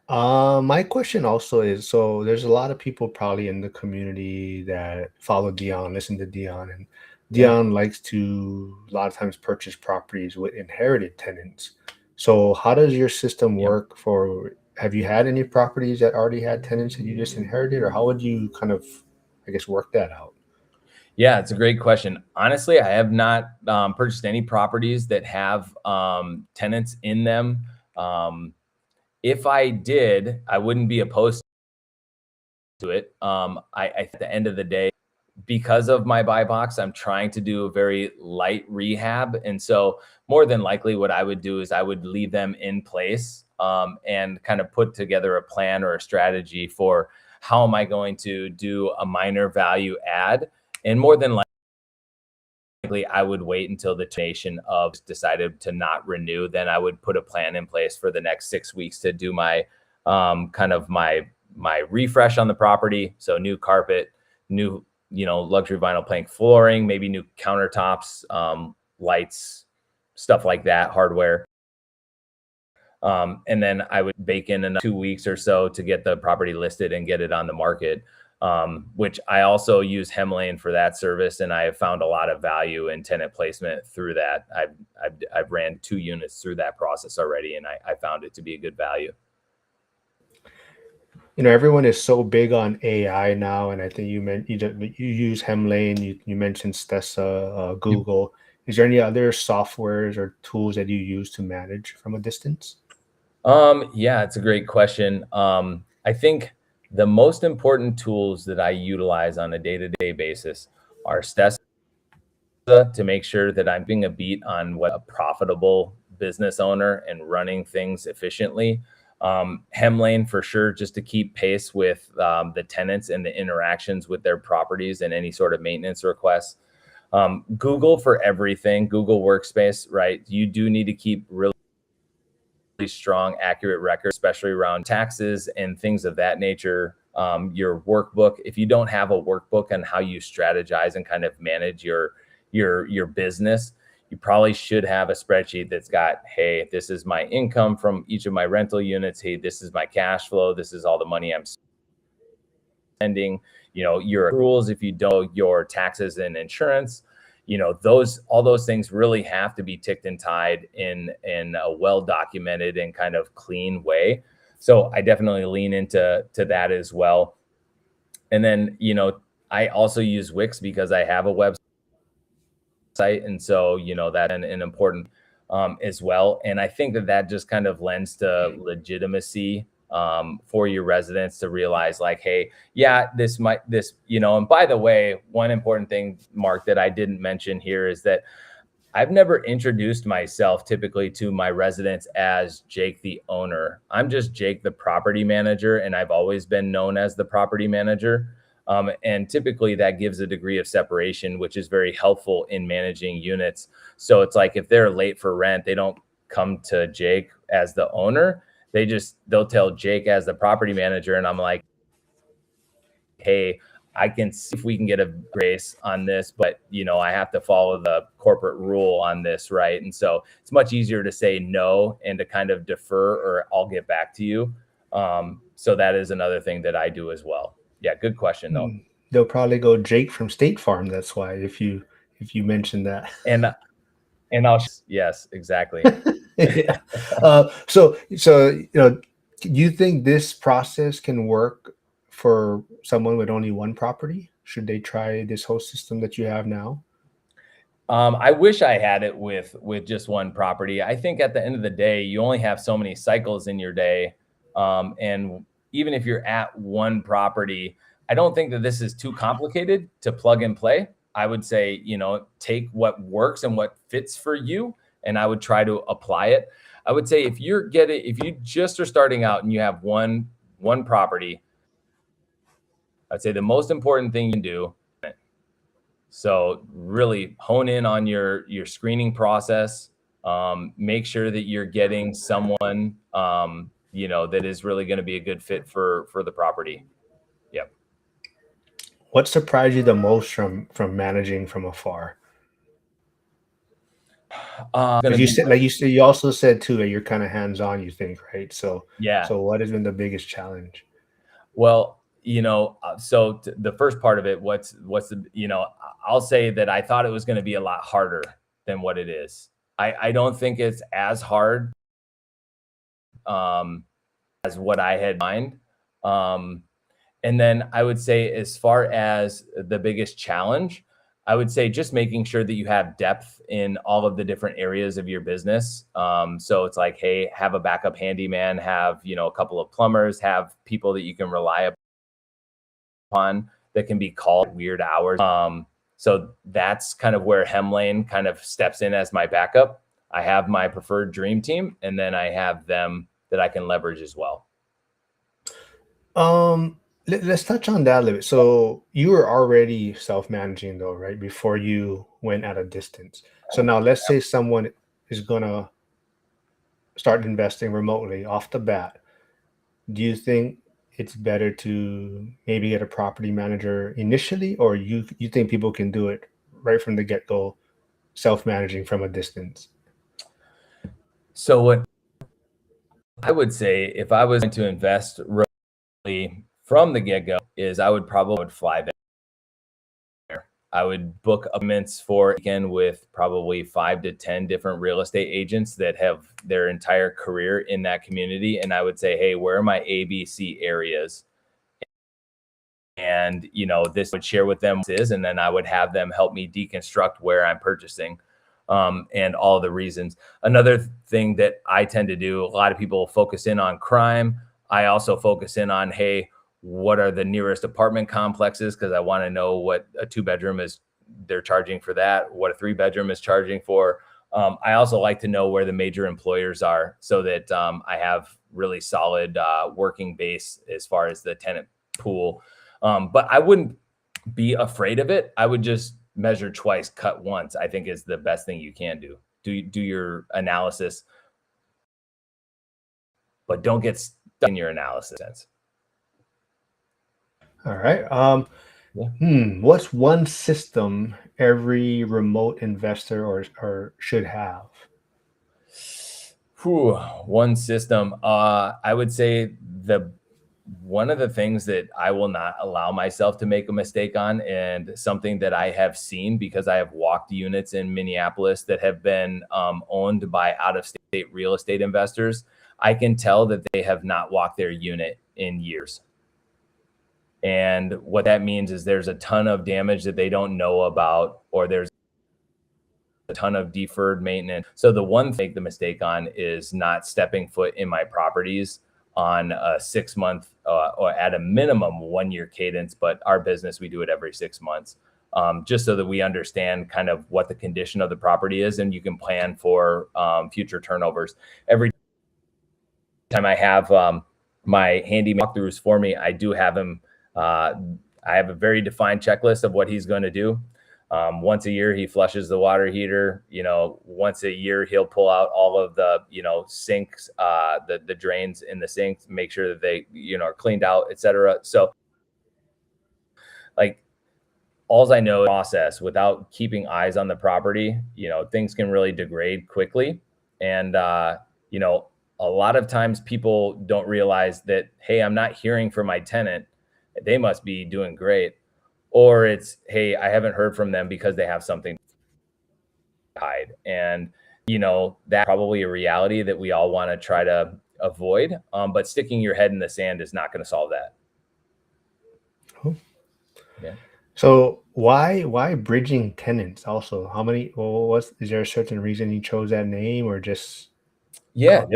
My question also is, so there's a lot of people probably in the community that follow Dion, listen to Dion, and Dion likes to a lot of times purchase properties with inherited tenants. So how does your system work have you had any properties that already had tenants that you just inherited, or how would you kind of, I guess, work that out? Yeah, it's a great question. Honestly, I have not purchased any properties that have tenants in them. Um, if I did, I wouldn't be opposed to it. At the end of the day, because of my buy box, I'm trying to do a very light rehab. And so, more than likely, what I would do is I would leave them in place and kind of put together a plan or a strategy for how am I going to do a minor value add. And more than likely, I would wait until the nation of decided to not renew. Then I would put a plan in place for the next 6 weeks to do my kind of my refresh on the property. So new carpet, new luxury vinyl plank flooring, maybe new countertops, lights, stuff like that, hardware. And then I would bake in another 2 weeks or so to get the property listed and get it on the market, which I also use Hemlane for that service. And I have found a lot of value in tenant placement through that. I've ran 2 units through that process already, and I found it to be a good value. Everyone is so big on AI now, and I think you use Hemlane, you mentioned Stessa, Google. Is there any other softwares or tools that you use to manage from a distance? Yeah, it's a great question. I think the most important tools that I utilize on a day-to-day basis are Stessa to make sure that I'm being a beat on what a profitable business owner and running things efficiently. Hemlane for sure, just to keep pace with the tenants and the interactions with their properties and any sort of maintenance requests. Google for everything, Google Workspace, right? You do need to keep really strong, accurate records, especially around taxes and things of that nature. Your workbook, if you don't have a workbook on how you strategize and kind of manage your business, you probably should have a spreadsheet that's got, hey, this is my income from each of my rental units. Hey, this is my cash flow. This is all the money I'm spending. Your accruals, if you don't, your taxes and insurance. Those all those things really have to be ticked and tied in a well documented and kind of clean way. So I definitely lean into that as well. And then I also use Wix because I have a website, and so that an important as well. And I think that just kind of lends to legitimacy for your residents to realize, like, hey, yeah, and by the way, one important thing, Mark, that I didn't mention here is that I've never introduced myself typically to my residents as Jake the owner. I'm just Jake the property manager, and I've always been known as the property manager. And typically that gives a degree of separation, which is very helpful in managing units. So it's like if they're late for rent, they don't come to Jake as the owner. They'll tell Jake as the property manager, and I'm like, hey, I can see if we can get a grace on this, but I have to follow the corporate rule on this, right? And so it's much easier to say no and to kind of defer, or I'll get back to you. So that is another thing that I do as well. Yeah, good question though. They'll probably go Jake from State Farm. That's why if you mention that. And yes, exactly. Yeah. So do you think this process can work for someone with only one property? Should they try this whole system that you have now? I wish I had it with just one property. I think at the end of the day, you only have so many cycles in your day, and even if you're at one property, I don't think that this is too complicated to plug and play. I would say, take what works and what fits for you, and I would try to apply it. I would say if you just are starting out and you have one property, I'd say the most important thing you can do. So really hone in on your screening process. Make sure that you're getting someone that is really going to be a good fit for the property. Yep. What surprised you the most from managing from afar? Going Because to be you also said too that you're kind of hands on. You think, right? So yeah. so what has been the biggest challenge? Well, the first part of it, I'll say that I thought it was going to be a lot harder than what it is. I don't think it's as hard as what I had in mind. And then I would say, as far as the biggest challenge, I would say just making sure that you have depth in all of the different areas of your business. So it's like, hey, have a backup handyman, have, a couple of plumbers, have people that you can rely upon that can be called weird hours. So that's kind of where Hemlane kind of steps in as my backup. I have my preferred dream team, and then I have them that I can leverage as well. Let's touch on that a little bit. So you were already self-managing though, right? Before you went at a distance. So now let's say someone is gonna start investing remotely off the bat. Do you think it's better to maybe get a property manager initially, or you think people can do it right from the get-go, self-managing from a distance? So what I would say if I was going to invest remotely from the get go is I would probably fly there. I would book appointments for a weekend with probably 5 to 10 different real estate agents that have their entire career in that community. And I would say, hey, where are my ABC areas? And this would share with them what is, and then I would have them help me deconstruct where I'm purchasing, and all the reasons. Another thing that I tend to do, a lot of people focus in on crime. I also focus in on, hey, what are the nearest apartment complexes, because I want to know what a 2-bedroom is they're charging for, that what a 3-bedroom is charging for. I also like to know where the major employers are, so that I have really solid working base as far as the tenant pool. But I wouldn't be afraid of it. I would just measure twice, cut once, I think is the best thing you can do. Do your analysis, but don't get stuck in your analysis. All right. Yeah. What's one system every remote investor or should have? Whew, one system. I would say the one of the things that I will not allow myself to make a mistake on, and something that I have seen because I have walked units in Minneapolis that have been owned by out-of-state real estate investors. I can tell that they have not walked their unit in years. And what that means is there's a ton of damage that they don't know about, or there's a ton of deferred maintenance. So the one thing the mistake on is not stepping foot in my properties on a 6 month or at a minimum 1 year cadence. But our business, we do it every 6 months, just so that we understand kind of what the condition of the property is, and you can plan for future turnovers. Every time I have my handy walkthroughs for me, I do have him. I have a very defined checklist of what he's going to do. Once a year, he flushes the water heater. Once a year, he'll pull out all of the, sinks, the drains in the sinks, make sure that they, are cleaned out, etc. So, like, all I know is process without keeping eyes on the property. Things can really degrade quickly, and a lot of times people don't realize that, hey, I'm not hearing from my tenant; they must be doing great. Or it's, hey, I haven't heard from them because they have something to hide. And, that's probably a reality that we all want to try to avoid. But sticking your head in the sand is not going to solve that. Cool. Yeah. So why Bridging Tenants also? How many, well, is there a certain reason you chose that name, or just Yeah.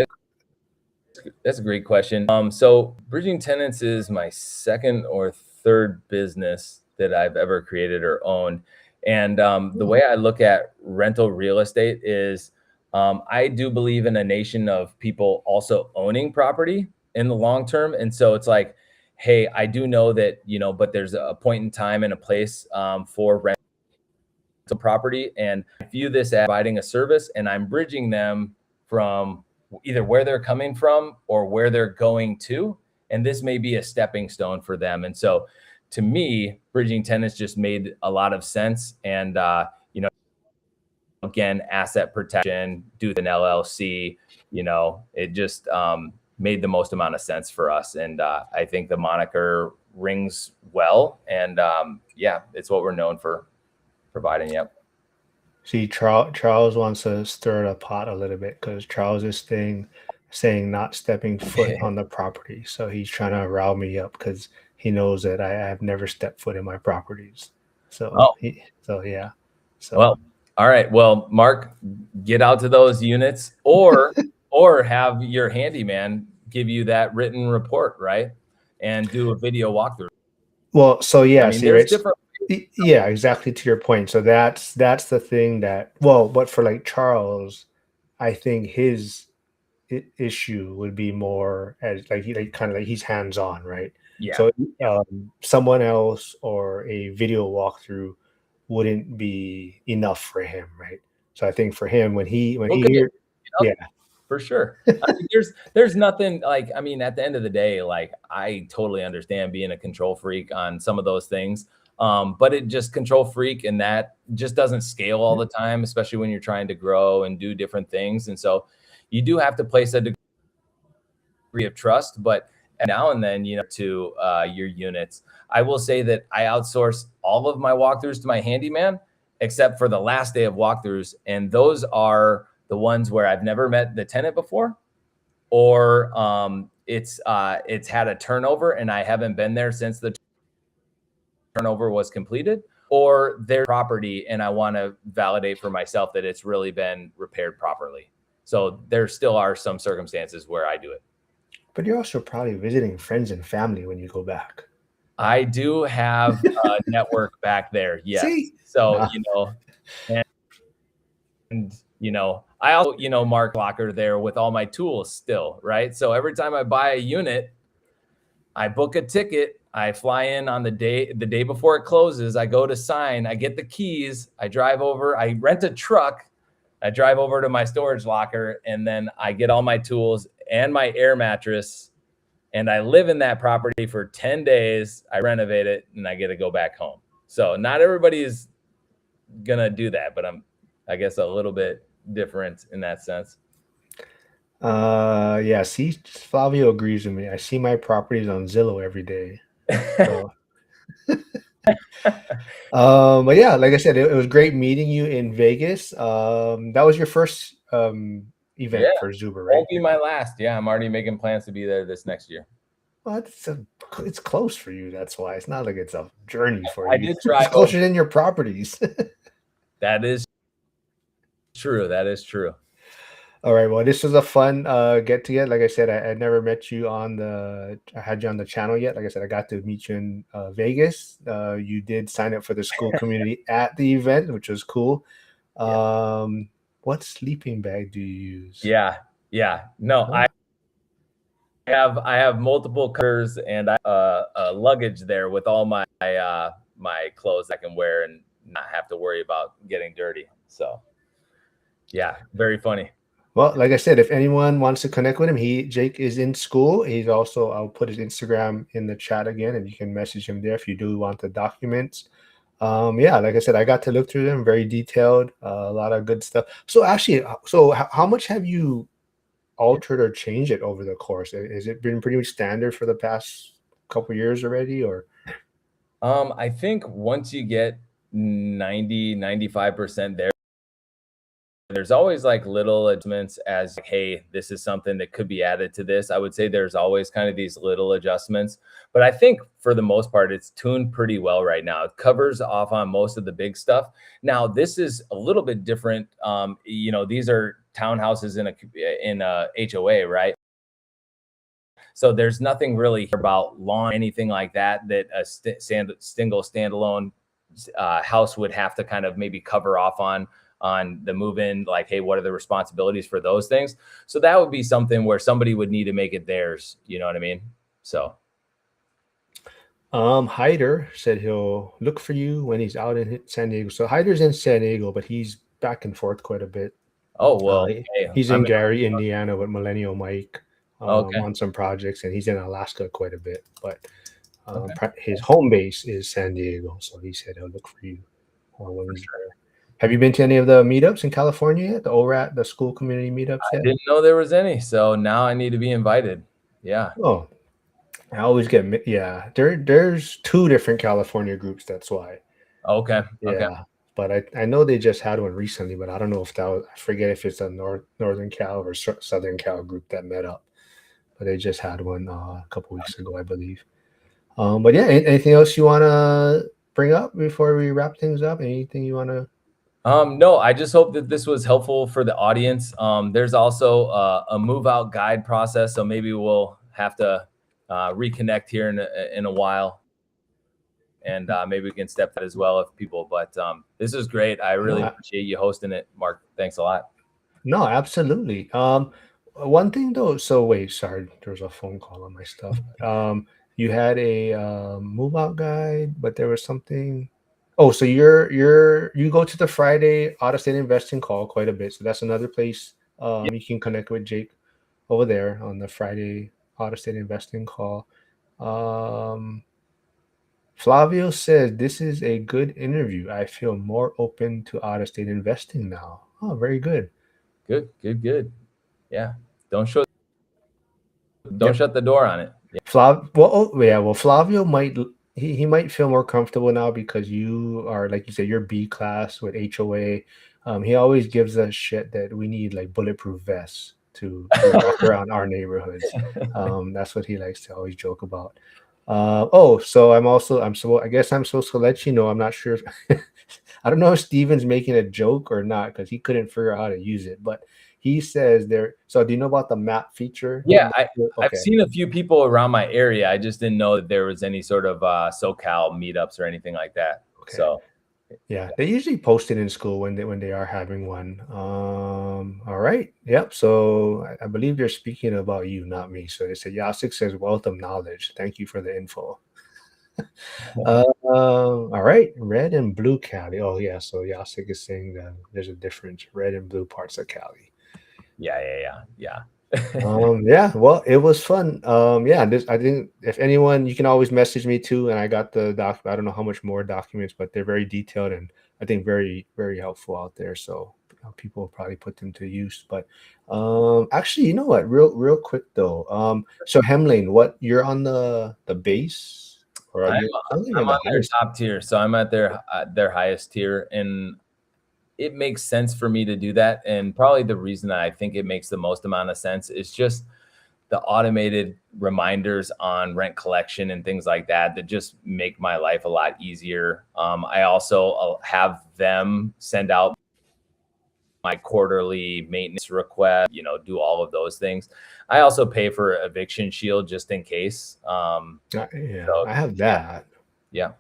That's a great question. So Bridging Tenants is my second or third business that I've ever created or owned. And the way I look at rental real estate is, I do believe in a nation of people also owning property in the long term. And so it's like, hey, I do know that, but there's a point in time and a place for rental property. And I view this as providing a service, and I'm bridging them from either where they're coming from or where they're going to. And this may be a stepping stone for them. And so to me, Bridging Tenants just made a lot of sense. And, again, asset protection, do an LLC, it just made the most amount of sense for us. And I think the moniker rings well. And yeah, it's what we're known for providing. Yep. see Charles wants to stir the pot a little bit because Charles is saying not stepping foot on the property. So he's trying to rile me up because he knows that I have never stepped foot in my properties. So Oh, so yeah. So well, all right. Well, Mark, get out to those units, or have your handyman give you that written report, right? And do a video walkthrough. well, so I yeah, mean, see, there's right? different. Yeah, exactly to your point. So that's the thing that, well, but for like Charles, I think his issue would be more as like he like kind of like he's hands on, right? Yeah, So yeah. someone else or a video walkthrough wouldn't be enough for him, right? So I think for him when Well, he good. hear, yeah, For sure. I mean, there's nothing like, I mean, at the end of the day, like I totally understand being a control freak on some of those things. But it just control freak and that just doesn't scale all the time, especially when you're trying to grow and do different things. And so you do have to place a degree of trust, but now and then, to your units. I will say that I outsource all of my walkthroughs to my handyman, except for the last day of walkthroughs. And those are the ones where I've never met the tenant before, or it's had a turnover and I haven't been there since the turnover was completed, or their property and I want to validate for myself that it's really been repaired properly. So there still are some circumstances where I do it. but you're also probably visiting friends and family when you go back, right? I do have a network back there, yes. See, So, nah. and I also, mark locker there with all my tools still, right? So every time I buy a unit, I book a ticket. I fly in on the day before it closes. I go to sign. I get the keys. I drive over. I rent a truck. I drive over to my storage locker, and then I get all my tools and my air mattress, and I live in that property for 10 days. I renovate it, and I get to go back home. So not everybody is gonna do that, but I guess, a little bit different in that sense. Yeah, see, Flavio agrees with me. I see my properties on Zillow every day. So but yeah, like I said, it was great meeting you in Vegas. That was your first Yeah, event for Zuber, right? won't be my last. Yeah, I'm already making plans to be there this next year. Well, it's close for you. That's why it's not like it's a journey for I you. did It's drive over. closer than your properties. That is true. That is true. All right. Well, this was a fun get together. Like I said, I never met you I had you on the channel yet. Like I said, I got to meet you in Vegas. You did sign up for the school community at the event, which was cool. Yeah. What sleeping bag do you use? Yeah. Yeah. No, Oh, I have multiple colors and luggage there with all my clothes I can wear and not have to worry about getting dirty. So yeah, very funny. well, like I said, if anyone wants to connect with him, Jake is in school. He's also, I'll put his Instagram in the chat again, and you can message him there if you do want the documents. Yeah, like I said, I got to look through them, very detailed, a lot of good stuff. So actually, so how much have you altered or changed it over the course? Has it been pretty much standard for the past couple years already, or? I think once you get 95% there, there's always like little adjustments as like, hey, this is something that could be added to this. I would say there's always kind of these little adjustments, but I think for the most part it's tuned pretty well right now. It covers off on most of the big stuff. Now this is a little bit different. These are townhouses in a HOA, right? So there's nothing really about lawn, anything like that a single standalone house would have to kind of maybe cover off on the move in. Like, hey, what are the responsibilities for those things? So that would be something where somebody would need to make it theirs. You know what I mean? So, Hyder said he'll look for you when he's out in San Diego. So Hyder's in San Diego, but he's back and forth quite a bit. oh well, hey, He's I'm in Gary, Indiana with Millennial Mike okay. on some projects, and he's in Alaska quite a bit. But Okay. his home base is San Diego, so he said he'll look for you when he's there. Have you been to any of the meetups in California yet? The ORAT, the school community meetups I yet? didn't know there was any, so now I need to be invited. Yeah. Oh, I always get yeah. There's two different California groups. That's why. Okay. Okay. Yeah, but I know they just had one recently, but I don't know if that was, I forget if it's a Northern Cal or Southern Cal group that met up, but they just had one a couple weeks ago, I believe. But yeah, anything else you want to bring up before we wrap things up? Anything you want to? No, I just hope that this was helpful for the audience. There's also a move out guide process, so maybe we'll have to reconnect here in a while, and maybe we can step that as well if people. But this is great. I really No, appreciate you hosting it, Mark. Thanks a lot. no, absolutely. One thing though. So wait, sorry, there's a phone call on my stuff. You had a move out guide, but there was something. Oh, so you go to the Friday out of state investing call quite a bit. So that's another place Yeah, you can connect with Jake over there on the Friday out of state investing call. Um, Flavio says this is a good interview. I feel more open to out of state investing now. Oh, very good. good. Yeah, don't show, don't Yep. shut the door on it. Yeah, Well, oh, yeah. Well, Flavio might he might feel more comfortable now because you are, like you said, you're B class with HOA. He always gives us shit that we need, like bulletproof vests to walk around our neighborhoods. That's what he likes to always joke about. Oh, so I guess I'm supposed to let you know. I'm not sure. I don't know if Steven's making a joke or not because he couldn't figure out how to use it, but he says there. So do you know about the map feature? yeah. I've Okay. seen a few people around my area. I just didn't know that there was any sort of SoCal meetups or anything like that. Okay. So Yeah, they usually post it in school when they are having one. All right. Yep. So I believe they're speaking about you, not me. So they said Yasik says wealth of knowledge. Thank you for the info. All right. Red and blue Cali. Oh yeah. So Yasik is saying that there's a difference. Red and blue parts of Cali. yeah. Yeah, well, it was fun. Yeah, this I think if anyone, you can always message me too, and I got the doc. I don't know how much more documents, but they're very detailed and I think very, very helpful out there. So people will probably put them to use. But actually, you know what? Real quick though. So Hemlane, what you're on the base, or I'm you're I don't think you're I'm on the on their highest. top tier, so I'm at their highest tier, and it makes sense for me to do that. And probably the reason that I think it makes the most amount of sense is just the automated reminders on rent collection and things like that that just make my life a lot easier. I also have them send out my quarterly maintenance request, do all of those things. I also pay for eviction shield just in case. Yeah, So I have yeah, that. yeah.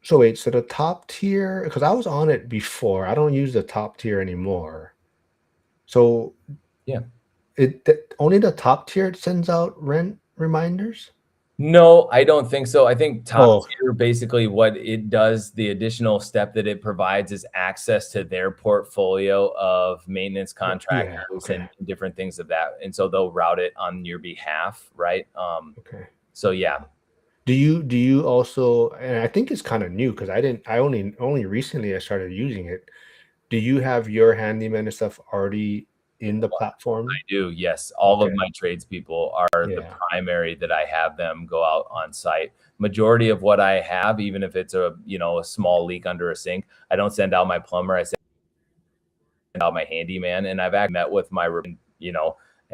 So wait, so the top tier, because I was on it before. I don't use the top tier anymore. So Yeah. only the top tier sends out rent reminders? No, I don't think so. I think top Oh, tier, basically what it does, the additional step that it provides is access to their portfolio of maintenance yeah, contractors okay. and different things of that. And so they'll route it on your behalf, right? Okay. So yeah. Do you also, and I think it's kind of new because I only recently I started using it. Do you have your handyman and stuff already in the I platform? do, yes. All of Okay. my tradespeople are the Yeah. primary that I have them go out on site. Majority of what I have, even if it's a small leak under a sink, I don't send out my plumber. I send out my handyman. And I've actually met with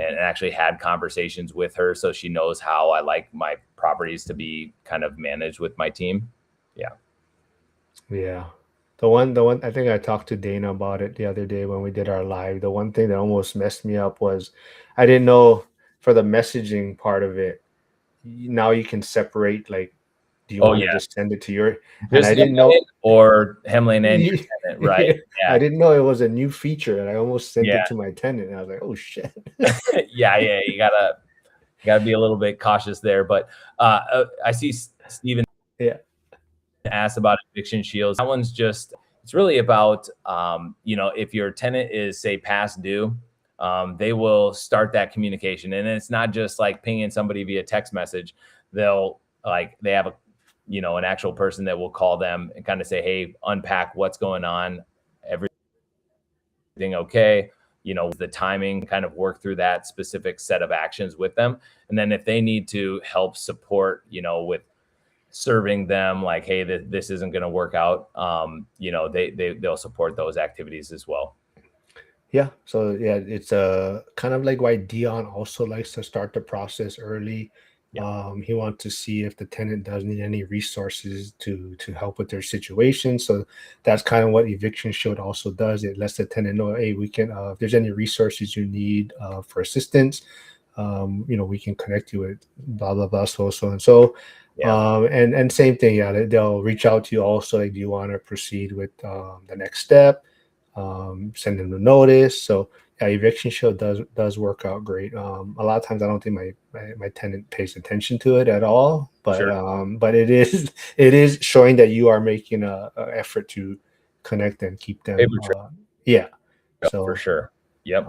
and actually had conversations with her so she knows how I like my properties to be kind of managed with my team. Yeah. Yeah. The one I think I talked to Dana about it the other day when we did our live. The one thing that almost messed me up was I didn't know for the messaging part of it, now you can separate, like, do you Oh want to yeah. just send it to your, and Just I didn't Hemlane know. or Hemlane and your tenant, right? I Yeah. didn't know it was a new feature, and I almost sent Yeah. it to my tenant. And I was like, "Oh shit!" Yeah. You gotta be a little bit cautious there. But I see Steven Yeah, asked about eviction shields. That one's just, it's really about, if your tenant is, say, past due, they will start that communication. And it's not just like pinging somebody via text message. They have an actual person that will call them and kind of say, hey, unpack what's going on. Everything okay? The timing, kind of work through that specific set of actions with them. And then if they need to help support, with serving them like, hey, this isn't going to work out, they'll support those activities as well. yeah. So yeah, it's kind of like why Dion also likes to start the process early Yeah. He wants to see if the tenant does need any resources to help with their situation. So that's kind of what Eviction Shield also does. It lets the tenant know, hey, we can if there's any resources you need for assistance, we can connect you with blah blah blah, so and so. Yeah. And same thing, yeah, they'll reach out to you also, like, do you want to proceed with the next step? Send them a notice. So yeah, Eviction Shield does work out great. A lot of times I don't think my tenant pays attention to it at all, Sure. but it is it is showing that you are making a effort to connect and keep them. Paper trail. Yeah. Yep, for So sure. Yep.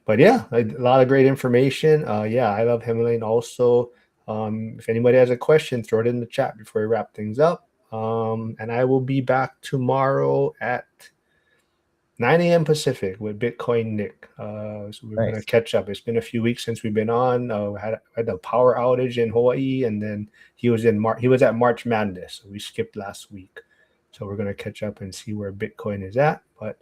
but yeah, a lot of great information. Yeah, I love Himalayan also. If anybody has a question, throw it in the chat before we wrap things up. And I will be back tomorrow at 9 a.m. Pacific with Bitcoin Nick. So we're gonna Nice. catch up. It's been a few weeks since we've been on. We had a power outage in Hawaii, and then he was at March Madness. So we skipped last week. So we're gonna catch up and see where Bitcoin is at. But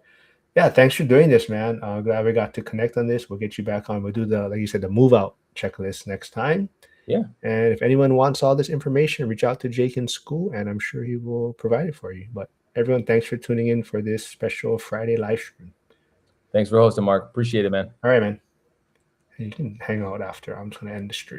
yeah, thanks for doing this, man. Glad we got to connect on this. We'll get you back on. We'll do like you said, the move out checklist next time. Yeah. And if anyone wants all this information, reach out to Jake in school, and I'm sure he will provide it for you. But everyone, thanks for tuning in for this special Friday live stream. Thanks for hosting, Mark. Appreciate it, man. All right, man. You can hang out after. I'm just going to end the stream.